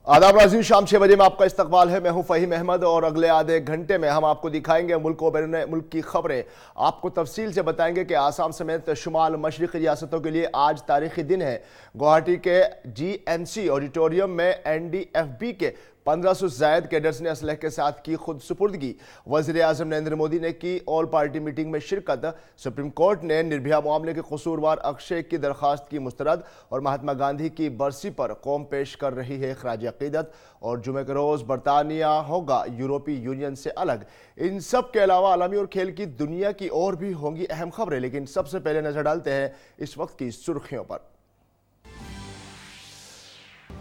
आदाब नाज़रीन, शाम 6 बजे में आपका इस्तकबाल है। मैं हूं फ़हीम अहमद और अगले आधे घंटे में हम आपको दिखाएंगे मुल्क और बैरून मुल्क की खबरें। आपको तफसील से बताएंगे कि आसाम समेत शुमाल मशरिक़ी रियासतों के लिए आज तारीखी दिन है। गुवाहाटी के GMC ऑडिटोरियम में NDFB के 1500 से जायद कैडर्स ने असलह के साथ की खुद सुपुर्दगी। वज़ीर आज़म नरेंद्र मोदी ने की ऑल पार्टी मीटिंग में शिरकत। सुप्रीम कोर्ट ने निर्भया मामले के कसूरवार अक्षय की दरखास्त की मुस्तरद और महात्मा गांधी की बरसी पर कौम पेश कर रही है खराज अकीदत। और जुमे के रोज़ बरतानिया होगा यूरोपीय यूनियन से अलग। इन सब के अलावा आलमी और खेल की दुनिया की और भी होंगी अहम खबरें, लेकिन सबसे पहले नजर डालते हैं इस वक्त की सुर्खियों पर।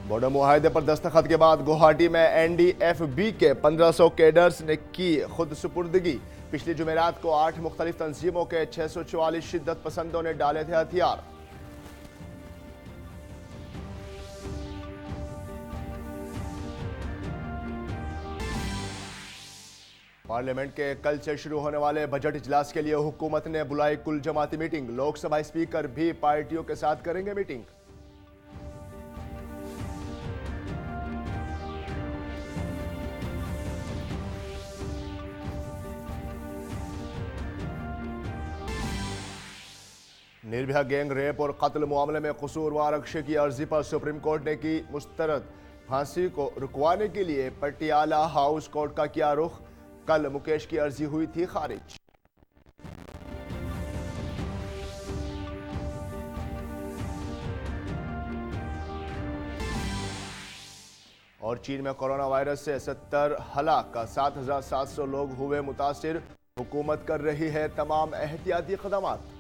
बॉर्डर मुआहदे पर दस्तखत के बाद गुवाहाटी में NDFB के 1500 कैडर्स ने की खुद सुपुर्दगी। पिछली जुमेरात को 8 मुख्तलिफ तंजीमों के 644 शिद्दत पसंदों ने डाले थे हथियार। पार्लियामेंट के कल से शुरू होने वाले बजट इजलास के लिए हुकूमत ने बुलाई कुल जमाती मीटिंग। लोकसभा स्पीकर भी पार्टियों के साथ करेंगे मीटिंग। निर्भया गैंग रेप और कत्ल मामले में कसूरवार अक्षय की अर्जी पर सुप्रीम कोर्ट ने की मुस्तरद। फांसी को रुकवाने के लिए पटियाला हाउस कोर्ट का किया रुख। कल मुकेश की अर्जी हुई थी खारिज। और चीन में कोरोना वायरस से 70 हलाक, 7,700 लोग हुए मुतासिर। हुकूमत कर रही है तमाम एहतियाती इक़दामात।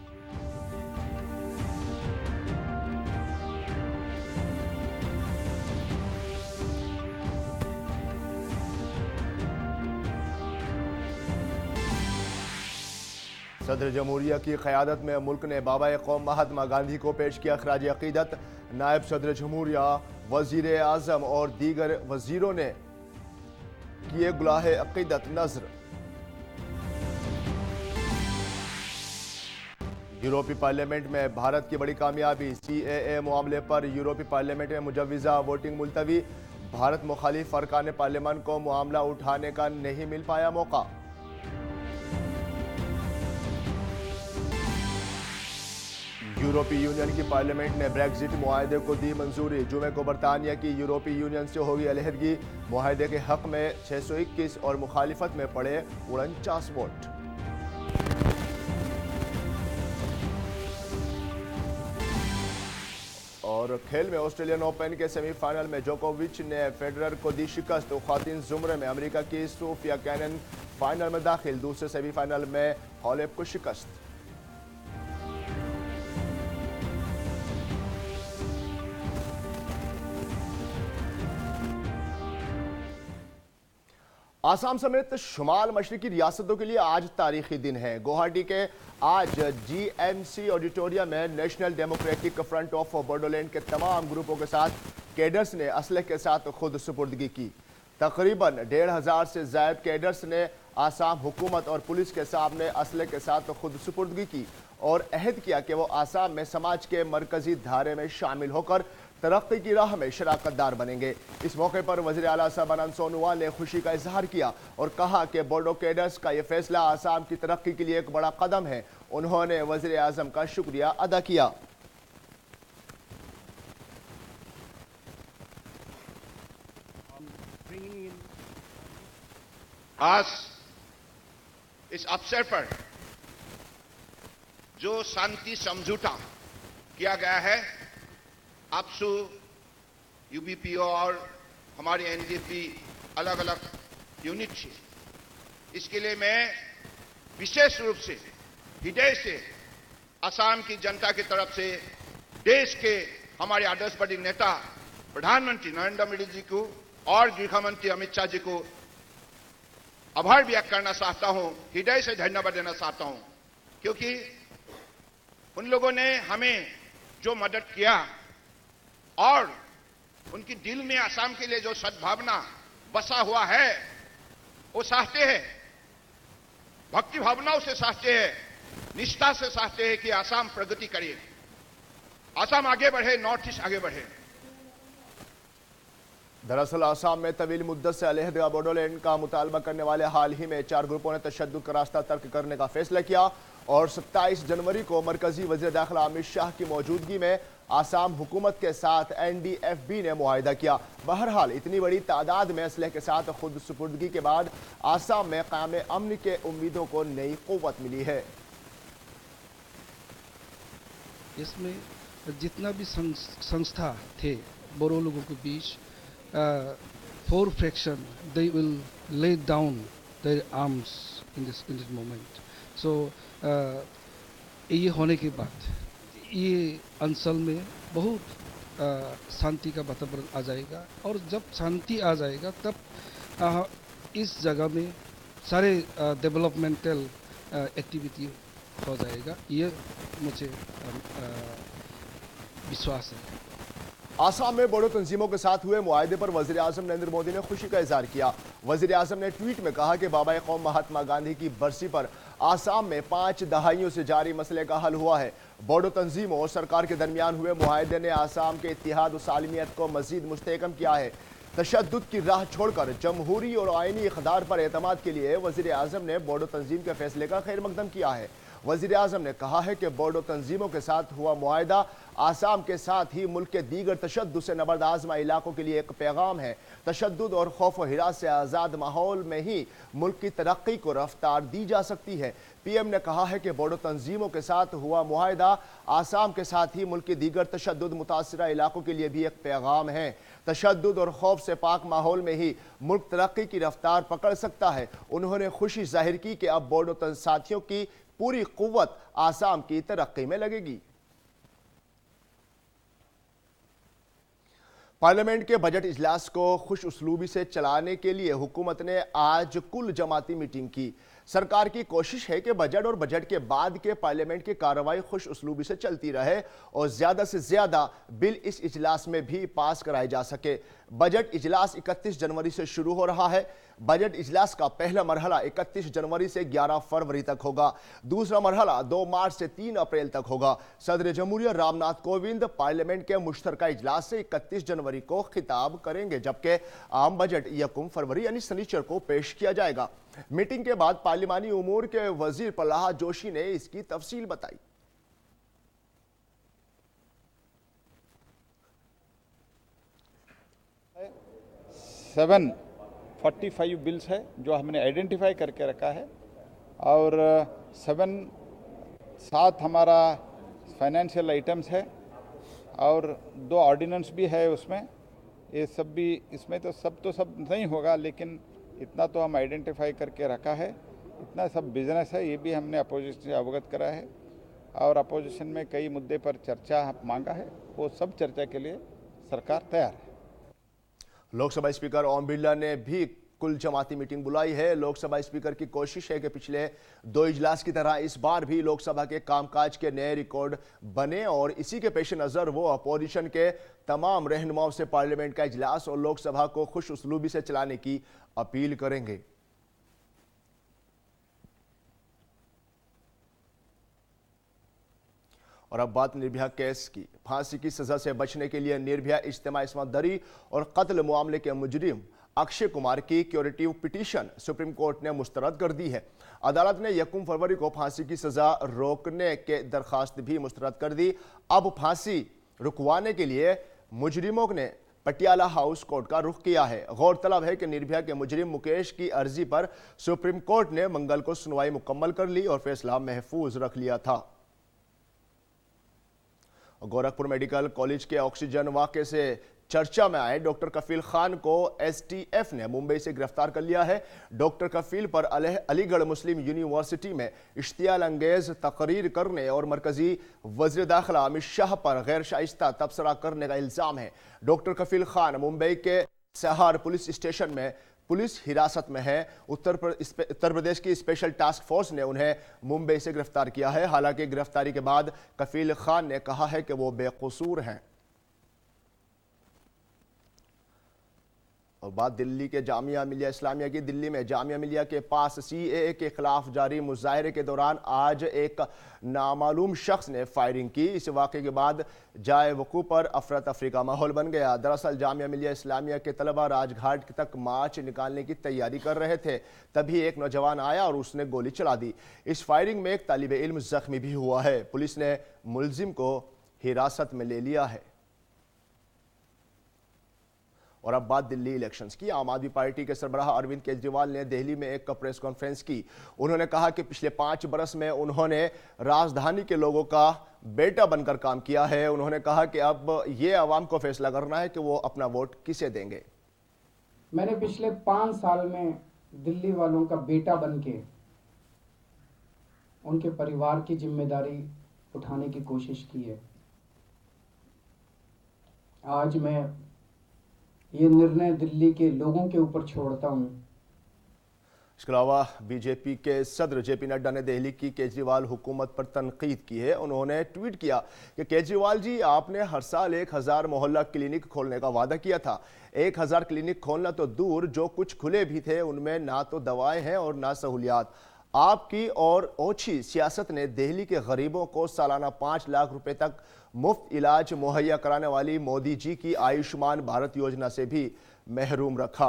सदर जमहूरिया की क़यादत में मुल्क ने बाबा कौम महात्मा गांधी को पेश किया खराज अकीदत। नायब सदर जमहूरिया, वज़ीर आज़म और दीगर वज़ीरों ने किए गुलाहे अकीदत नज़र। यूरोपीय पार्लियामेंट में भारत की बड़ी कामयाबी। CAA मामले पर यूरोपीय पार्लियामेंट में मुजव्विज़ा वोटिंग मुलतवी। भारत मुखालिफ अरकान पार्लियामान को मामला उठाने का नहीं मिल पाया मौका। यूरोपीय यूनियन की पार्लियामेंट ने ब्रेक्जिट मुआहदे को दी मंजूरी। जुमे को बरतानिया की यूरोपीय यूनियन से होगी अलहदगी। मुआहदे के हक में 621 और मुखालिफत में पड़े 49 वोट। और खेल में ऑस्ट्रेलियन ओपन के सेमीफाइनल में जोकोविच ने फेडरर को दी शिकस्त। ख्वातीन जुमरे में अमेरिका की सोफिया कैनन फाइनल में दाखिल। दूसरे सेमीफाइनल में हॉलेप को शिकस्त। आसाम समेत शुमाल मशरिकी रियासतों के लिए आज तारीखी दिन है। गुवाहाटी के आज GMC ऑडिटोरियम में national democratic front of Bodoland के तमाम ग्रुपों के साथ कैडर्स ने असलह के साथ खुद सुपुर्दगी की। तकरीबन 1,500 से जायद कैडर्स ने आसाम हुकूमत और पुलिस के सामने असलह के साथ खुद सुपुर्दगी की और अहद किया कि वो आसाम में समाज के मरकजी धारे में शामिल होकर तरक्की की राह में शराकतदार बनेंगे। इस मौके पर वज़ीर आला सर्बानंद सोनोवाल ने खुशी का इजहार किया और कहा कि बोडो कैडर्स का यह फैसला आसाम की तरक्की के लिए एक बड़ा कदम है। उन्होंने वज़ीर आज़म का शुक्रिया अदा किया। आज इस अवसर पर जो शांति समझौता किया गया है आपसू UBPO और हमारी NDFB अलग अलग यूनिट से, इसके लिए मैं विशेष रूप से हृदय से असम की जनता की तरफ से देश के हमारे आदर्शवादी नेता प्रधानमंत्री नरेंद्र मोदी जी को और गृह मंत्री अमित शाह जी को आभार व्यक्त करना चाहता हूं, हृदय से धन्यवाद देना चाहता हूं, क्योंकि उन लोगों ने हमें जो मदद किया और उनकी दिल में असम के लिए जो सद्भावना बसा हुआ है वो चाहते हैं, भक्ति भावनाओं से चाहते हैं, निष्ठा से चाहते हैं कि असम प्रगति करे, असम आगे बढ़े, नॉर्थ ईस्ट आगे बढ़े। दरअसल आसाम में तवील मुद्दत से अलहदा बोडोलैंड का मुतालबा करने वाले हाल ही में 4 ग्रुपों ने तशद्दुद का रास्ता तर्क करने का फैसला किया और 27 जनवरी को मरकजी वज़ीर दाखिला अमित शाह की मौजूदगी में आसाम हुकूमत के साथ NDFB ने मुआहिदा किया। बहरहाल इतनी बड़ी तादाद में असलहे के साथ खुद सुपुर्दगी के बाद आसाम में क़याम अमन के उम्मीदों को नई क़ुव्वत मिली है। इसमें जितना भी संस्था थे बोरो लोगों के बीच, 4 fraction they will lay down their arms in this moment. So ये होने के बाद ये अंचल में बहुत शांति का वातावरण आ जाएगा और जब शांति आ जाएगा तब इस जगह में सारे डेवलपमेंटल एक्टिविटी हो जाएगा, ये मुझे विश्वास है। आसाम में बोडो तंजीमों के साथ हुए मुआहदे पर वज़ीर आज़म नरेंद्र मोदी ने खुशी का इजहार किया। वज़ीर आज़म ने ट्वीट में कहा कि बाबा कौम महात्मा गांधी की बरसी पर आसाम में 5 दहाइयों से जारी मसले का हल हुआ है। बोडो तंजीमों और सरकार के दरमियान हुए मुआहदे ने आसाम के इत्तेहाद और सालमियत को मजीद मुस्तहकम किया है। तशद्दुद की राह छोड़कर जमहूरी और आइनी इक़्तिदार पर एतमाद के लिए वज़ीर आज़म ने बोडो तंजीम के फैसले का खैर मकदम किया है। वज़ीर आज़म ने कहा है कि बोडो तंजीमों के साथ हुआ मुआहिदा आसाम के साथ ही मुल्क के दीगर तशद्दुद से नबर्द आज़मा इलाकों के लिए एक पैगाम है। तशद्दुद और खौफ व हिरास से आज़ाद माहौल में ही मुल्क की तरक्की को रफ्तार दी जा सकती है। PM ने कहा है कि बोडो तंजीमों के साथ हुआ मुआहिदा आसाम के साथ ही मुल्क के दीगर तशद्दुद मुतासिरा इलाकों के लिए भी एक पैगाम है। तशद्दुद और खौफ से पाक माहौल में ही मुल्क तरक्की की रफ्तार पकड़ सकता है। उन्होंने खुशी जाहिर की कि अब बोडो साथियों की पूरी कुव्वत आसाम की तरक्की में लगेगी। पार्लियामेंट के बजट इजलास को खुश उसलूबी से चलाने के लिए हुकूमत ने आज कुल जमाती मीटिंग की। सरकार की कोशिश है कि बजट और बजट के बाद के पार्लियामेंट की कार्रवाई खुश उसलूबी से चलती रहे और ज्यादा से ज्यादा बिल इस इजलास में भी पास कराए जा सके। बजट इजलास 31 जनवरी से शुरू हो रहा है। बजट इजलास का पहला मरहला 31 जनवरी से 11 फरवरी तक होगा। दूसरा मरहला 2 मार्च से 3 अप्रैल तक होगा। सदर जमहूरिया रामनाथ कोविंद पार्लियामेंट के मुश्तरका इजलास से 31 जनवरी को खिताब करेंगे, जबकि आम बजट 1 फरवरी यानी शनिचर को पेश किया जाएगा। मीटिंग के बाद पार्लिमानी उमूर के वजीर प्रहलाद जोशी ने इसकी तफसील बताई। 745 बिल्स है जो हमने आइडेंटिफाई करके रखा है और 7 हमारा फाइनेंशियल आइटम्स है और 2 ऑर्डिनेंस भी है उसमें। ये सब भी इसमें तो सब नहीं होगा, लेकिन इतना तो हम आइडेंटिफाई करके रखा है। इतना सब बिजनेस है, ये भी हमने अपोजिशन से अवगत करा है और अपोजिशन में कई मुद्दे पर चर्चा मांगा है। वो सब चर्चा के लिए सरकार तैयार है। लोकसभा स्पीकर ओम बिरला ने भी कुल जमाती मीटिंग बुलाई है। लोकसभा स्पीकर की कोशिश है कि पिछले 2 इजलास की तरह इस बार भी लोकसभा के कामकाज के नए रिकॉर्ड बने और इसी के पेश नज़र वो अपोजिशन के तमाम रहनुमाओं से पार्लियामेंट का इजलास और लोकसभा को खुश उसलूबी से चलाने की अपील करेंगे। और अब बात निर्भया केस की। फांसी की सजा से बचने के लिए निर्भया इज्तिमाई इस्मत दरी और कत्ल मामले के मुजरिम अक्षय कुमार की क्यूरेटिव पिटीशन सुप्रीम कोर्ट ने मुस्तरद कर दी है। अदालत ने 1 फरवरी को फांसी की सजा रोकने के दरखास्त भी मुस्तरद कर दी। अब फांसी रुकवाने के लिए मुजरिमों ने पटियाला हाउस कोर्ट का रुख किया है। गौरतलब है कि निर्भया के मुजरिम मुकेश की अर्जी पर सुप्रीम कोर्ट ने मंगल को सुनवाई मुकम्मल कर ली और फैसला महफूज रख लिया था। गोरखपुर मेडिकल कॉलेज के ऑक्सीजन वाकये से चर्चा में आए डॉक्टर कफील खान को STF ने मुंबई से गिरफ्तार कर लिया है। डॉक्टर कफील पर अलीगढ़ मुस्लिम यूनिवर्सिटी में इश्तियाल अंगेज तकरीर करने और मरकजी वज़ीर दाखिला अमित शाह पर गैर शाइस्ता तबसरा करने का इल्ज़ाम है। डॉक्टर कफील खान मुंबई के सहार पुलिस स्टेशन में पुलिस हिरासत में है। उत्तर प्रदेश की स्पेशल टास्क फोर्स ने उन्हें मुंबई से गिरफ्तार किया है। हालांकि गिरफ्तारी के बाद कफील खान ने कहा है कि वो बेकसूर हैं। और बात दिल्ली के जामिया मिलिया इस्लामिया की। दिल्ली में जामिया मिलिया के पास CAA के खिलाफ जारी मुजाहरे के दौरान आज एक नामालूम शख्स ने फायरिंग की। इस वाक़े के बाद जाए वकूफ़ पर अफरा तफरी का माहौल बन गया। दरअसल जामिया मिलिया इस्लामिया के तलबा राजघाट तक मार्च निकालने की तैयारी कर रहे थे, तभी एक नौजवान आया और उसने गोली चला दी। इस फायरिंग में एक तालिब इल्म जख्मी भी हुआ है। पुलिस ने मुलजिम को हिरासत में ले लिया है। और अब बात दिल्ली इलेक्शंस की। आम आदमी पार्टी के सरबराह अरविंद केजरीवाल ने दिल्ली में एक प्रेस कॉन्फ्रेंस की। उन्होंने कहा कि पिछले 5 बरस में उन्होंने राजधानी के लोगों का बेटा बनकर काम किया है। उन्होंने कहा कि अब ये आवाम को फैसला करना है कि वो अपना वोट किसे देंगे। मैंने पिछले 5 साल में दिल्ली वालों का बेटा बनके उनके परिवार की जिम्मेदारी उठाने की कोशिश की है। आज मैं ये निर्णय दिल्ली के लोगों के ऊपर छोड़ता हूं। इसके अलावा बीजेपी के सदर JP नड्डा ने दिल्ली की केजरीवाल हुकूमत पर तनकीद की है। उन्होंने ट्वीट किया कि केजरीवाल जी, आपने हर साल 1000 मोहल्ला क्लिनिक खोलने का वादा किया था। 1000 क्लिनिक खोलना तो दूर, जो कुछ खुले भी थे उनमें ना तो दवाएं हैं और ना सहूलियात। आपकी और ओछी सियासत ने दिल्ली के गरीबों को सालाना 5 लाख रुपए तक मुफ्त इलाज मुहैया कराने वाली मोदी जी की आयुष्मान भारत योजना से भी महरूम रखा।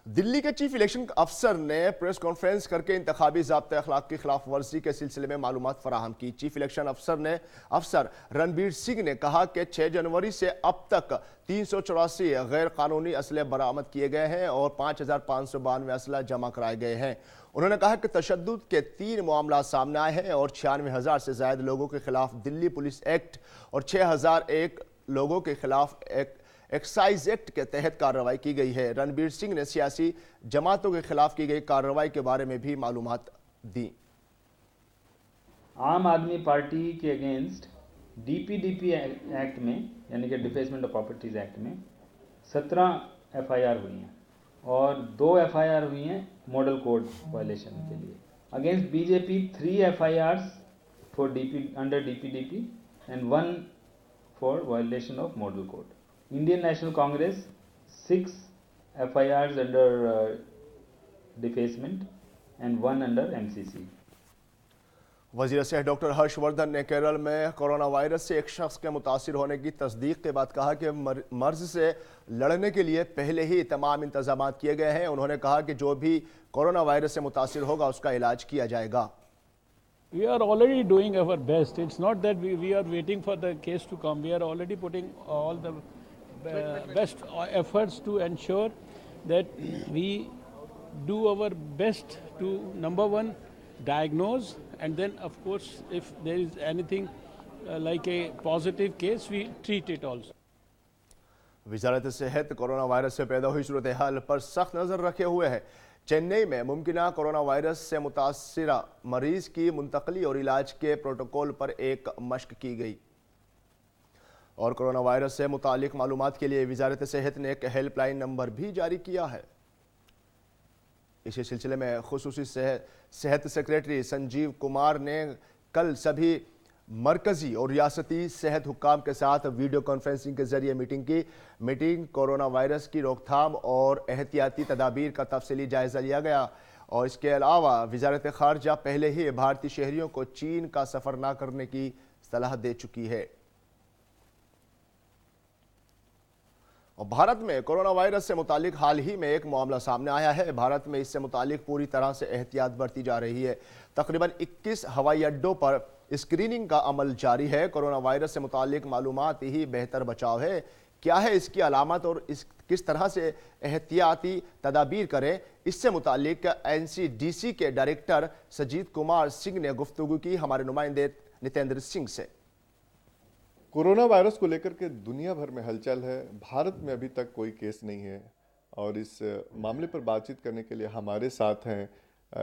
दिल्ली के चीफ इलेक्शन अफसर ने प्रेस कॉन्फ्रेंस करके इंतखाबी ज़ाब्ते अखलाक की खिलाफ वर्जी के सिलसिले में मालूमात फराहम की। चीफ इलेक्शन अफसर रणबीर सिंह ने कहा कि 6 जनवरी से अब तक 384 गैर कानूनी असले बरामद किए गए हैं और 5592 असला जमा कराए गए हैं। उन्होंने कहा कि तशद्दुद के 3 मामला सामने आए हैं और 96,000 से ज्यादा लोगों के खिलाफ दिल्ली पुलिस एक्ट और 6001 लोगों के खिलाफ एक्साइज एक्ट के तहत कार्रवाई की गई है। रणबीर सिंह ने सियासी जमातों के खिलाफ की गई कार्रवाई के बारे में भी मालूमात दी। आम आदमी पार्टी के अगेंस्ट DPDP एक्ट में, यानी कि डिफेसमेंट ऑफ प्रॉपर्टीज एक्ट में 17 FIR हुई हैं और 2 FIR हुई हैं मॉडल कोड वायलेशन के लिए। Against BJP 3 FIRs for under DPDP and 1 for violation of model code. Indian National Congress 6 FIRs under defacement and 1 under MCC। वजीर सेहत डॉक्टर हर्षवर्धन ने केरल में कोरोना वायरस से एक शख्स के मुतासिर होने की तस्दीक के बाद कहा कि मर्ज से लड़ने के लिए पहले ही तमाम इंतजाम किए गए हैं। उन्होंने कहा कि जो भी कोरोना वायरस से मुतासिर होगा उसका इलाज किया जाएगा। We are already doing our best. It's not that we are waiting for the case to come. We are already putting all the best efforts to ensure that we do our best to, number one, diagnose, and then of course if there is anything like a positive case, we treat it also। वजारत सेहत corona virus से पैदा हुई सूरत हाल पर सख्त नज़र रखे हुए है। चेन्नई में मुमकिना कोरोना वायरस से मुतासिरा मरीज की मुंतकली और इलाज के प्रोटोकॉल पर एक मश्क की गई और कोरोना वायरस से मुतालिक मालूमात के लिए वजारत सेहत ने एक हेल्पलाइन नंबर भी जारी किया है। इसी सिलसिले में खुसूसी सेहत सेक्रेटरी संजीव कुमार ने कल सभी मरकजी और रियासती सेहत हुक्काम के साथ वीडियो कॉन्फ्रेंसिंग के जरिए मीटिंग कोरोना वायरस की रोकथाम और एहतियाती तदाबीर का तफसीली जायजा लिया गया। और इसके अलावा वजारत खारजा पहले ही भारतीय शहरियों को चीन का सफर न करने की सलाह दे चुकी है। और भारत में कोरोना वायरस से मुतालिक हाल ही में एक मामला सामने आया है। भारत में इससे मुतालिक पूरी तरह से एहतियात बरती जा रही है। तकरीबन 21 हवाई अड्डों पर स्क्रीनिंग का अमल जारी है। कोरोना वायरस से मुतालिक मालूमात ही बेहतर बचाव है। क्या है इसकी अलामत और किस तरह से एहतियाती तदाबीर करें, इससे मुतालिक NCDC के डायरेक्टर सजीद कुमार सिंह ने गुफ्तगू की हमारे नुमाइंदे नितेंद्र सिंह से। कोरोना वायरस को लेकर के दुनिया भर में हलचल है। भारत में अभी तक कोई केस नहीं है और इस मामले पर बातचीत करने के लिए हमारे साथ हैं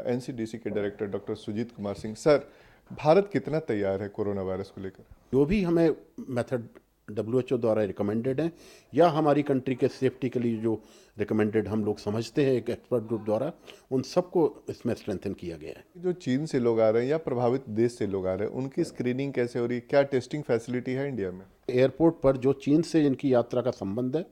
NCDC के director doctor Sujit Kumar Singh. Sir, Bharat कितना तैयार है कोरोना वायरस को लेकर? जो भी हमें मेथड WHO द्वारा रिकमेंडेड हैं या हमारी कंट्री के सेफ्टी के लिए जो रिकमेंडेड हम लोग समझते हैं एक एक्सपर्ट ग्रुप द्वारा, उन सबको इसमें स्ट्रेंथन किया गया है। जो चीन से लोग आ रहे हैं या प्रभावित देश से लोग आ रहे हैं, उनकी स्क्रीनिंग कैसे हो रही है? क्या टेस्टिंग फैसिलिटी है इंडिया में? एयरपोर्ट पर जो चीन से जिनकी यात्रा का संबंध है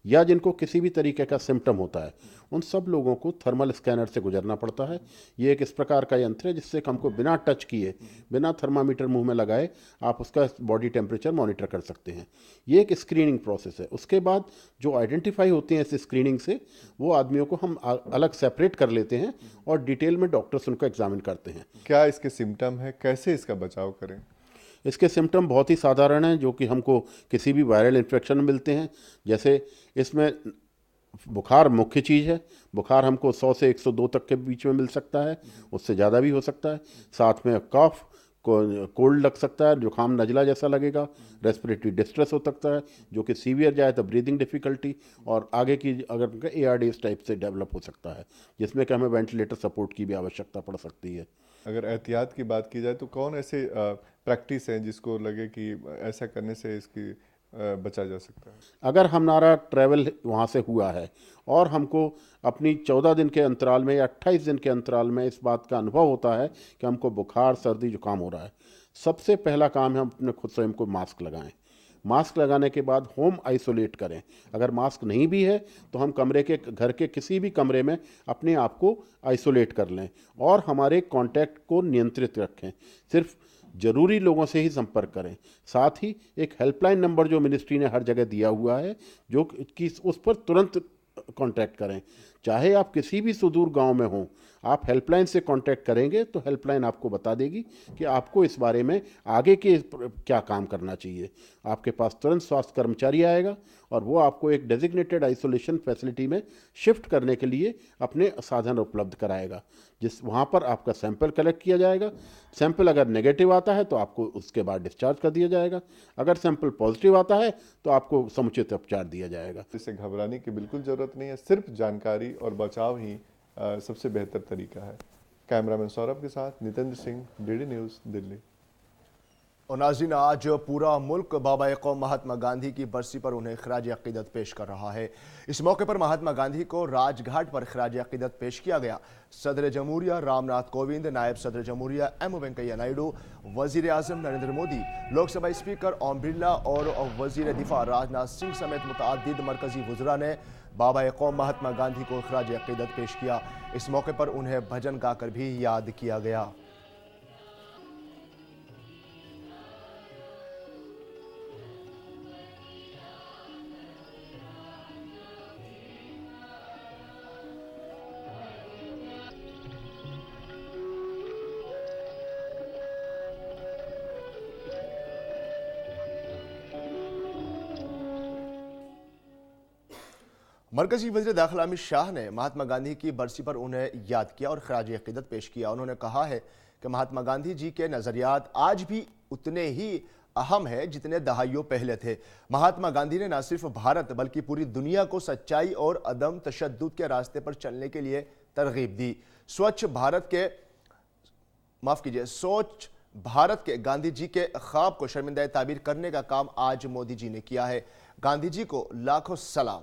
या जिनको किसी भी तरीके का सिम्टम होता है, उन सब लोगों को थर्मल स्कैनर से गुजरना पड़ता है। ये एक इस प्रकार का यंत्र है जिससे हमको बिना टच किए, बिना थर्मामीटर मुंह में लगाए आप उसका बॉडी टेम्परेचर मॉनिटर कर सकते हैं। ये एक स्क्रीनिंग प्रोसेस है। उसके बाद जो आइडेंटिफाई होते हैं इस स्क्रीनिंग से, वो आदमियों को हम अलग सेपरेट कर लेते हैं और डिटेल में डॉक्टर्स उनको एग्जामिन करते हैं। क्या इसके सिम्टम है, कैसे इसका बचाव करें? इसके सिम्टम बहुत ही साधारण हैं, जो कि हमको किसी भी वायरल इन्फेक्शन में मिलते हैं। जैसे इसमें बुखार मुख्य चीज़ है। बुखार हमको 100 से 102 तक के बीच में मिल सकता है, उससे ज़्यादा भी हो सकता है। साथ में कफ, कोल्ड लग सकता है, जुकाम नज़ला जैसा लगेगा, रेस्पिरेटरी डिस्ट्रेस हो सकता है जो कि सीवियर जाए तो ब्रीदिंग डिफ़िकल्टी, और आगे की अगर ARDS टाइप से डेवलप हो सकता है, जिसमें कि हमें वेंटिलेटर सपोर्ट की भी आवश्यकता पड़ सकती है। अगर एहतियात की बात की जाए तो कौन ऐसे प्रैक्टिस हैं जिसको लगे कि ऐसा करने से इसकी बचा जा सकता है? अगर हमारा ट्रैवल वहाँ से हुआ है और हमको अपनी 14 दिन के अंतराल में या 28 दिन के अंतराल में इस बात का अनुभव होता है कि हमको बुखार, सर्दी, जुकाम हो रहा है, सबसे पहला काम है हम अपने खुद स्वयं को मास्क लगाएं। मास्क लगाने के बाद होम आइसोलेट करें। अगर मास्क नहीं भी है तो हम घर के किसी भी कमरे में अपने आप को आइसोलेट कर लें और हमारे कांटेक्ट को नियंत्रित रखें। सिर्फ ज़रूरी लोगों से ही संपर्क करें। साथ ही एक हेल्पलाइन नंबर जो मिनिस्ट्री ने हर जगह दिया हुआ है, जो कि उस पर तुरंत कांटेक्ट करें। चाहे आप किसी भी सुदूर गांव में हों, आप हेल्पलाइन से कांटेक्ट करेंगे तो हेल्पलाइन आपको बता देगी कि आपको इस बारे में आगे के क्या काम करना चाहिए। आपके पास तुरंत स्वास्थ्य कर्मचारी आएगा और वो आपको एक डेजिग्नेटेड आइसोलेशन फैसिलिटी में शिफ्ट करने के लिए अपने साधन उपलब्ध कराएगा, वहाँ पर आपका सैंपल कलेक्ट किया जाएगा। सैंपल अगर नेगेटिव आता है तो आपको उसके बाद डिस्चार्ज कर दिया जाएगा। अगर सैंपल पॉजिटिव आता है तो आपको समुचित उपचार दिया जाएगा। इससे घबराने की बिल्कुल ज़रूरत नहीं है, सिर्फ जानकारी और बचाव ही सबसे बेहतर तरीका है। कैमरामैन सौरभ के साथ नितेंद्र सिंह, DD न्यूज़, दिल्ली। और नाज़रीन, आज पूरा मुल्क बाबा-ए-कौम महात्मा गांधी की बरसी पर उन्हें खराज अक़ीदत पेश कर रहा है। इस मौके पर महात्मा गांधी को राजघाट पर खराज अक़ीदत पेश किया गया। सदर जमहूरिया रामनाथ कोविंद, नायब सदर जमहूरिया M वेंकैया नायडू, वजीर आज़म नरेंद्र मोदी, लोकसभा स्पीकर ओम बिरला और वजीर दिफा राजनाथ सिंह समेत मुतअद्दिद मरकजी वज़रा ने बाबा-ए-कौम महात्मा गांधी को खराज अक़ीदत पेश किया। इस मौके पर उन्हें भजन गाकर भी याद किया गया। मरकजी वज़ीर दाखिला अमित शाह ने महात्मा गांधी की बरसी पर उन्हें याद किया और खराज अक़ीदत पेश किया। उन्होंने कहा है कि महात्मा गांधी जी के नज़रियात आज भी उतने ही अहम है जितने दहाइयों पहले थे। महात्मा गांधी ने न सिर्फ भारत बल्कि पूरी दुनिया को सच्चाई और अदम तशद्दुद के रास्ते पर चलने के लिए तरगीब दी। स्वच्छ भारत के गांधी जी के ख्वाब को शर्मिंदा ताबीर करने का काम आज मोदी जी ने किया है। गांधी जी को लाखों सलाम।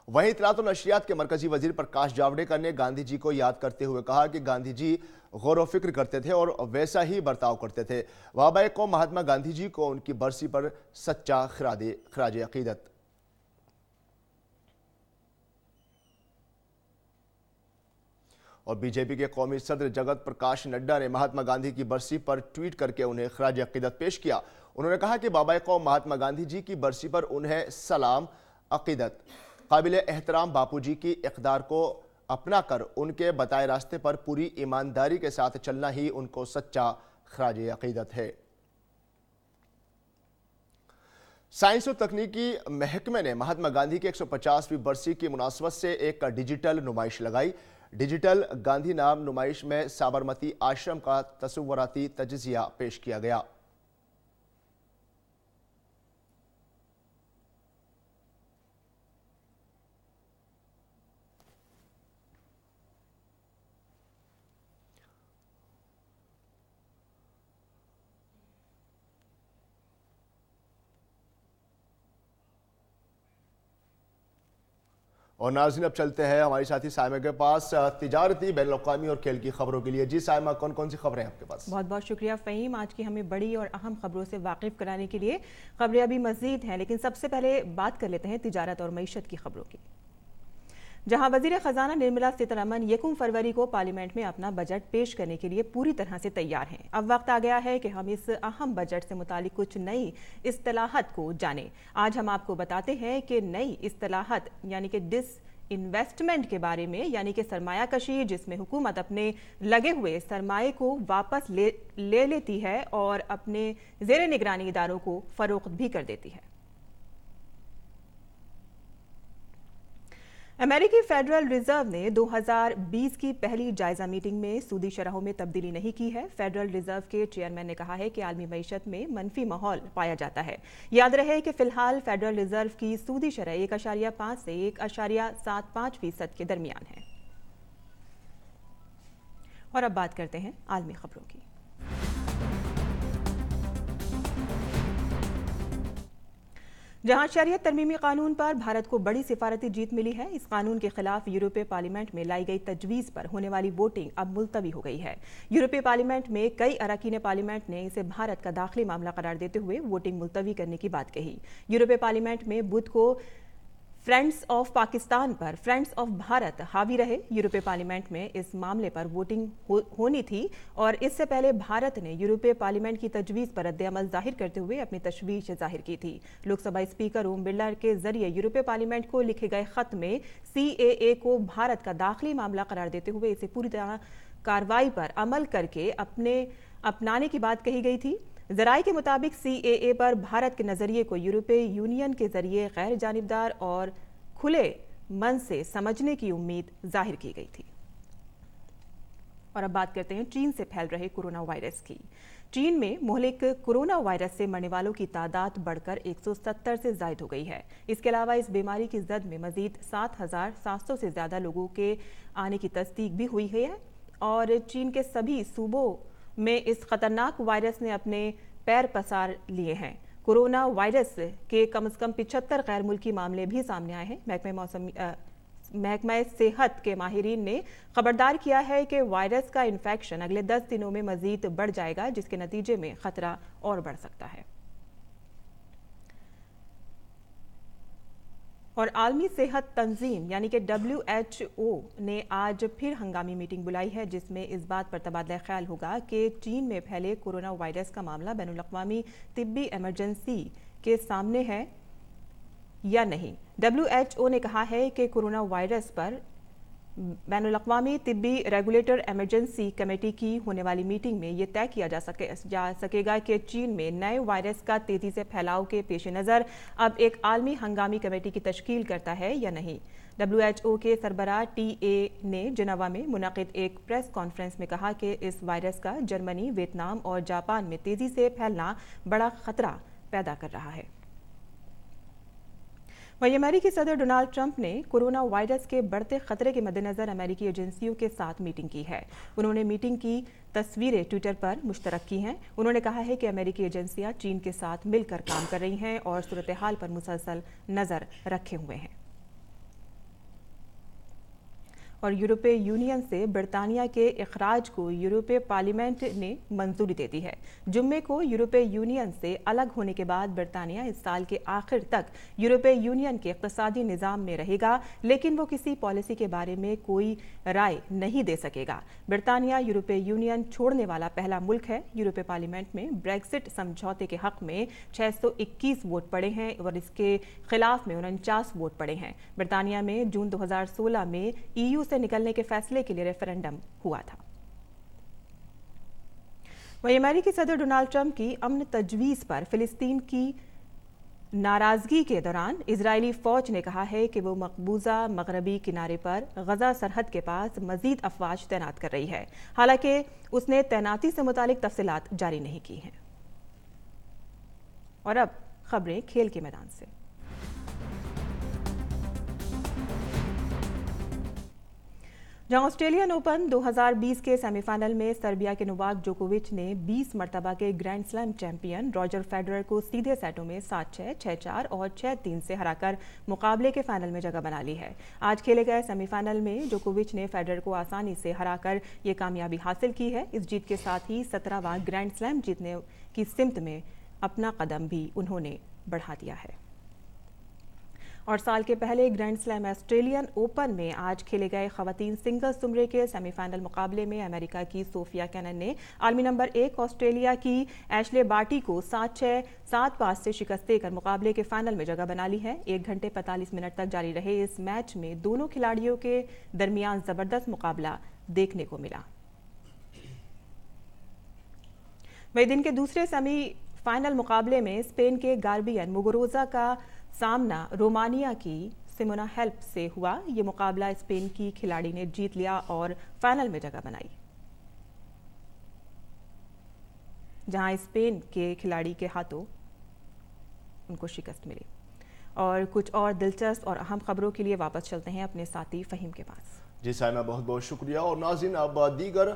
वहीं इत्तलात और नशरियात के मरकजी वजीर प्रकाश जावड़ेकर ने गांधी जी को याद करते हुए कहा कि गांधी जी गौर व फिक्र करते थे और वैसा ही बर्ताव करते थे। बाबा-ए-कौम महात्मा गांधी जी को उनकी बरसी पर सच्चा खराज अक़ीदत। और बीजेपी के कौमी सदर जगत प्रकाश नड्डा ने महात्मा गांधी की बरसी पर ट्वीट करके उन्हें खराज अक़ीदत पेश किया। उन्होंने कहा कि बाबा-ए-कौम महात्मा गांधी जी की बरसी पर उन्हें सलाम, अक़ीदत। काबिल एहतराम बापूजी की इक़दार को अपना कर उनके बताए रास्ते पर पूरी ईमानदारी के साथ चलना ही उनको सच्चा खराज अक़ीदत है। साइंस और तकनीकी महकमे ने महात्मा गांधी की 150वीं बरसी की मुनासबत से एक डिजिटल नुमाइश लगाई। डिजिटल गांधी नाम नुमाइश में साबरमती आश्रम का तस्वुराती तजज़िया पेश किया गया। और नाज़रीन, अब चलते हैं हमारी साथी साइमा के पास तिजारती, बैनुल-अक़वामी और खेल की खबरों के लिए। जी साइमा, कौन कौन सी खबरें हैं आपके पास? बहुत बहुत शुक्रिया फ़हीम, आज की हमें बड़ी और अहम खबरों से वाकिफ़ कराने के लिए। खबरें अभी मज़ीद हैं, लेकिन सबसे पहले बात कर लेते हैं तिजारत और मईशत की खबरों की। जहां वज़ीर ख़जाना निर्मला सीतारमण 1 फरवरी को पार्लियामेंट में अपना बजट पेश करने के लिए पूरी तरह से तैयार हैं। अब वक्त आ गया है कि हम इस अहम बजट से मुतालिक कुछ नई इस्तिलाहत को जानें। आज हम आपको बताते हैं कि नई इस्तिलाहत यानी कि इन्वेस्टमेंट के बारे में, यानी कि सरमाया कशी, जिसमें हुकूमत अपने लगे हुए सरमाए को वापस ले लेती है और अपने ज़ेरे निगरानी इदारों को फ़रोख्त भी कर देती है। अमेरिकी फेडरल रिजर्व ने 2020 की पहली जायजा मीटिंग में सूदी शरहों में तब्दीली नहीं की है। फेडरल रिजर्व के चेयरमैन ने कहा है कि आलमी मईशत में मनफी माहौल पाया जाता है। याद रहे कि फिलहाल फेडरल रिजर्व की सूदी शरह 1.5 से 1.75% के दरमियान है। और अब बात करते हैं आलमी खबरों की। जहां शरीयत तरमीमी कानून पर भारत को बड़ी सिफारती जीत मिली है, इस कानून के खिलाफ यूरोपीय पार्लियामेंट में लाई गई तजवीज़ पर होने वाली वोटिंग अब मुलतवी हो गई है। यूरोपीय पार्लियामेंट में कई अरकान पार्लियामेंट ने इसे भारत का दाखिली मामला करार देते हुए वोटिंग मुलतवी करने की बात कही। यूरोपीय पार्लियामेंट में बुध को फ्रेंड्स ऑफ पाकिस्तान पर फ्रेंड्स ऑफ भारत हावी रहे। यूरोपीय पार्लियामेंट में इस मामले पर वोटिंग होनी थी और इससे पहले भारत ने यूरोपीय पार्लियामेंट की तजवीज़ पर रद्द-ए-अमल जाहिर करते हुए अपनी तशवीश जाहिर की थी। लोकसभा स्पीकर ओम बिरला के जरिए यूरोपीय पार्लियामेंट को लिखे गए खत में CAA को भारत का दाखिली मामला करार देते हुए इसे पूरी तरह कार्रवाई पर अमल करके अपनाने की बात कही गई थी। ज़राए के मुताबिक CAA पर भारत के नज़रिए को यूरोपीय यूनियन के जरिए गैर जानिबदार और खुले मन से समझने की उम्मीद जाहिर की गई थी। और अब बात करते हैं चीन से फैल रहे कोरोना वायरस की। चीन में मुहलिक कोरोना वायरस से मरने वालों की तादाद बढ़कर 170 से ज़ायद हो गई है। इसके अलावा इस बीमारी की जद में मजीद 7,700 से ज़्यादा लोगों के आने की तस्दीक भी हुई है और चीन के सभी सूबों में इस खतरनाक वायरस ने अपने पैर पसार लिए हैं। कोरोना वायरस के कम से कम 75 गैर मुल्की मामले भी सामने आए हैं। महकमा सेहत के माहिरीन ने खबरदार किया है कि वायरस का इन्फेक्शन अगले 10 दिनों में मजीद बढ़ जाएगा, जिसके नतीजे में खतरा और बढ़ सकता है। और आलमी सेहत तंजीम यानी कि WHO ने आज फिर हंगामी मीटिंग बुलाई है, जिसमें इस बात पर तबादला ख्याल होगा कि चीन में फैले कोरोना वायरस का मामला बैनुल-अक़वामी तिब्बी इमरजेंसी के सामने है या नहीं। WHO ने कहा है कि कोरोना वायरस पर बैनुल-अक़वामी तिब्बी रेगुलेटर इमरजेंसी कमेटी की होने वाली मीटिंग में ये तय किया जा सकेगा कि चीन में नए वायरस का तेज़ी से फैलाव के पेश नज़र अब एक आलमी हंगामी कमेटी की तश्कील करता है या नहीं। WHO के सरबराह TA ने जिनेवा में मुनक़िद एक प्रेस कॉन्फ्रेंस में कहा कि इस वायरस का जर्मनी, वियतनाम और जापान में तेज़ी से फैलना बड़ा खतरा पैदा कर रहा है। वहीं अमेरिकी सदर डोनाल्ड ट्रंप ने कोरोना वायरस के बढ़ते खतरे के मद्देनजर अमेरिकी एजेंसियों के साथ मीटिंग की है। उन्होंने मीटिंग की तस्वीरें ट्विटर पर मुश्तरक की हैं। उन्होंने कहा है कि अमेरिकी एजेंसियां चीन के साथ मिलकर काम कर रही हैं और सूरत हाल पर मुसलसल नज़र रखे हुए हैं। और यूरोपीय यूनियन से बरतानिया के इखराज को यूरोपीय पार्लियामेंट ने मंजूरी दे दी है। जुम्मे को यूरोपीय यूनियन से अलग होने के बाद बरतानिया इस साल के आखिर तक यूरोपीय यूनियन के इक़्तिसादी निज़ाम में रहेगा, लेकिन वो किसी पॉलिसी के बारे में कोई राय नहीं दे सकेगा। बरतानिया यूरोपीय यूनियन छोड़ने वाला पहला मुल्क है। यूरोपीय पार्लियामेंट में ब्रेक्सिट समझौते के हक में 621 वोट पड़े हैं और इसके खिलाफ में 49 वोट पड़े हैं। बरतानिया में जून 2016 में EU से निकलने के फैसले के लिए रेफरेंडम हुआ था। वहीं अमेरिकी सदर डोनाल्ड ट्रंप की अमन तजवीज़ पर फिलिस्तीन की नाराजगी के दौरान इजरायली फौज ने कहा है कि वो मकबूजा मगरबी किनारे पर गजा सरहद के पास मजीद अफवाज तैनात कर रही है। हालांकि उसने तैनाती से मुतालिक तफसीलात जारी नहीं की हैं। और अब खबरें खेल के मैदान से। जहां ऑस्ट्रेलियन ओपन 2020 के सेमीफाइनल में सर्बिया के नोवाक जोकोविच ने 20 मर्तबा के grand slam champion Roger Federer को सीधे सेटों में 7-6, 6-4 और 6-3 से हराकर मुकाबले के फाइनल में जगह बना ली है। आज खेले गए सेमीफाइनल में जोकोविच ने फेडरर को आसानी से हराकर ये कामयाबी हासिल की है। इस जीत के साथ ही 17वां ग्रैंड स्लैम जीतने की सिमत में अपना कदम भी उन्होंने बढ़ा दिया है। और साल के पहले ग्रैंड स्लैम ऑस्ट्रेलियन ओपन में आज खेले गए खवातीन सिंगल्स जुमरे के सेमीफाइनल मुकाबले में अमेरिका की सोफिया कैनन ने आलमी नंबर 1 ऑस्ट्रेलिया की एशले बार्टी को 7-6, 7-5 से शिकस्त देकर मुकाबले के फाइनल में जगह बना ली है। 1 घंटे 45 मिनट तक जारी रहे इस मैच में दोनों खिलाड़ियों के दरमियान जबरदस्त मुकाबला देखने को मिला। वही दिन के दूसरे सेमीफाइनल मुकाबले में स्पेन के गार्बियन मुगुरोजा का सामना रोमानिया की सिमोना हेल्प से हुआ। ये मुकाबला स्पेन की खिलाड़ी ने जीत लिया और फाइनल में जगह बनाई, जहां स्पेन के खिलाड़ी के हाथों उनको शिकस्त मिली। और कुछ और दिलचस्प और अहम खबरों के लिए वापस चलते हैं अपने साथी फहीम के पास। जी साइमा, बहुत बहुत शुक्रिया। और नाज़रीन, अब दीगर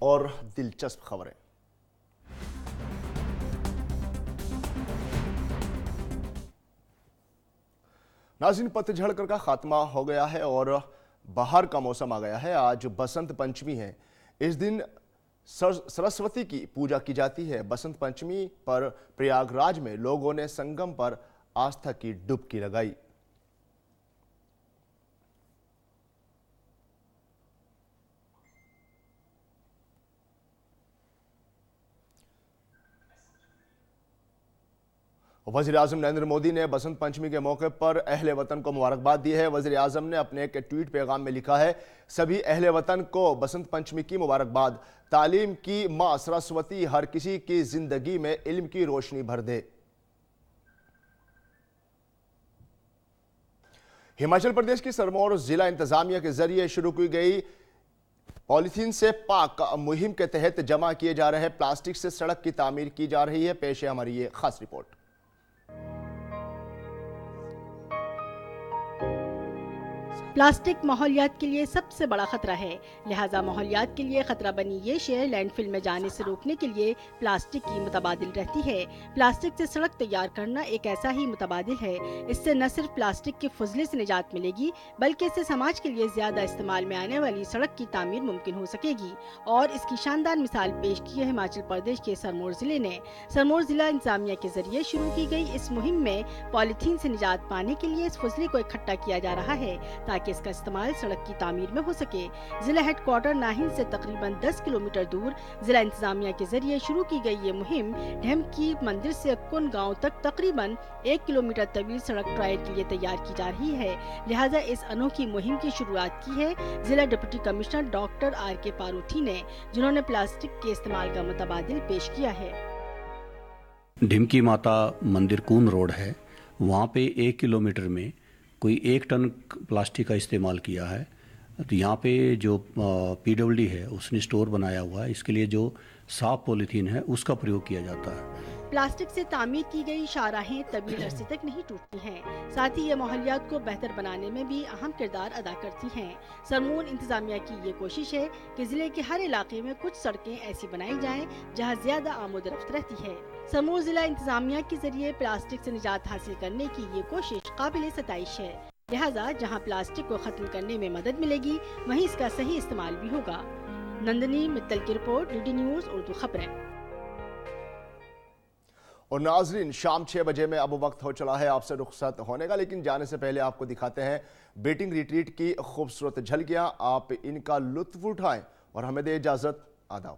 और दिलचस्प खबरें। नाज़रीन, पतझड़ का खात्मा हो गया है और बाहर का मौसम आ गया है। आज बसंत पंचमी है। इस दिन सरस्वती की पूजा की जाती है। बसंत पंचमी पर प्रयागराज में लोगों ने संगम पर आस्था की डुबकी लगाई। वज़ीर आज़म नरेंद्र मोदी ने बसंत पंचमी के मौके पर अहले वतन को मुबारकबाद दी है। वज़ीर आज़म ने अपने एक ट्वीट पैगाम में लिखा है, सभी अहले वतन को बसंत पंचमी की मुबारकबाद। तालीम की माँ सरस्वती हर किसी की जिंदगी में इल्म की रोशनी भर दे। हिमाचल प्रदेश की सिरमौर जिला इंतजामिया के जरिए शुरू की गई पॉलीथीन से पाक मुहिम के तहत जमा किए जा रहे प्लास्टिक से सड़क की तामीर की जा रही है। पेश है हमारी ये खास रिपोर्ट। प्लास्टिक माहौलियात के लिए सबसे बड़ा खतरा है, लिहाजा माहौलियात के लिए खतरा बनी ये शय लैंडफिल में जाने से रोकने के लिए प्लास्टिक की मुतबादिल रहती है। प्लास्टिक से सड़क तैयार करना एक ऐसा ही मुतबादिल है। इससे न सिर्फ प्लास्टिक के फजले से निजात मिलेगी, बल्कि इससे समाज के लिए ज्यादा इस्तेमाल में आने वाली सड़क की तामीर मुमकिन हो सकेगी। और इसकी शानदार मिसाल पेश की है हिमाचल प्रदेश के सिरमौर जिले ने। सिरमौर जिला इंतजामिया के जरिए शुरू की गई इस मुहिम में पॉलीथीन से निजात पाने के लिए इस फजले को इकट्ठा किया जा रहा है ताकि इसका इस्तेमाल सड़क की तामीर में हो सके। जिला हेडक्वार्टर नाहिन से तकरीबन 10 किलोमीटर दूर जिला इंतजामिया के जरिए शुरू की गई ये मुहिम ढेमकी मंदिर से कुन गांव तक तकरीबन 1 किलोमीटर तवील सड़क ट्रायल के लिए तैयार की जा रही है। लिहाजा इस अनोखी मुहिम की शुरुआत की है जिला deputy commissioner doctor RK Paruthi ने, जिन्होंने प्लास्टिक के इस्तेमाल का मुतबादिल पेश किया है। ढिमकी माता मंदिर कून रोड है, वहाँ पे 1 किलोमीटर में कोई 1 टन प्लास्टिक का इस्तेमाल किया है। तो यहाँ पे जो PWD है उसने स्टोर बनाया हुआ है। इसके लिए जो साफ पॉलीथीन है उसका प्रयोग किया जाता है। प्लास्टिक से तामीर की गई शाहराहें तवील अरसे तक नहीं टूटती हैं। साथ ही ये माहौलियात को बेहतर बनाने में भी अहम किरदार अदा करती हैं। सिरमौर इंतजामिया की ये कोशिश है कि जिले के हर इलाके में कुछ सड़कें ऐसी बनाई जाएं जहां ज्यादा आमोदरफ्त रहती है। सिरमौर जिला इंतजामिया के जरिए प्लास्टिक से निजात हासिल करने की ये कोशिश काबिल सताइश है। लिहाजा जहाँ प्लास्टिक को खत्म करने में मदद मिलेगी, वहीं इसका सही इस्तेमाल भी होगा। नंदनी मित्तल की रिपोर्ट, DD न्यूज़ उर्दू खबरें। और नाजरीन, शाम 6 बजे में अब वक्त हो चला है आपसे रुखसत होने का, लेकिन जाने से पहले आपको दिखाते हैं बेटिंग रिट्रीट की खूबसूरत झलकियां। आप इनका लुत्फ उठाएं और हमें दे इजाजत। आदाब।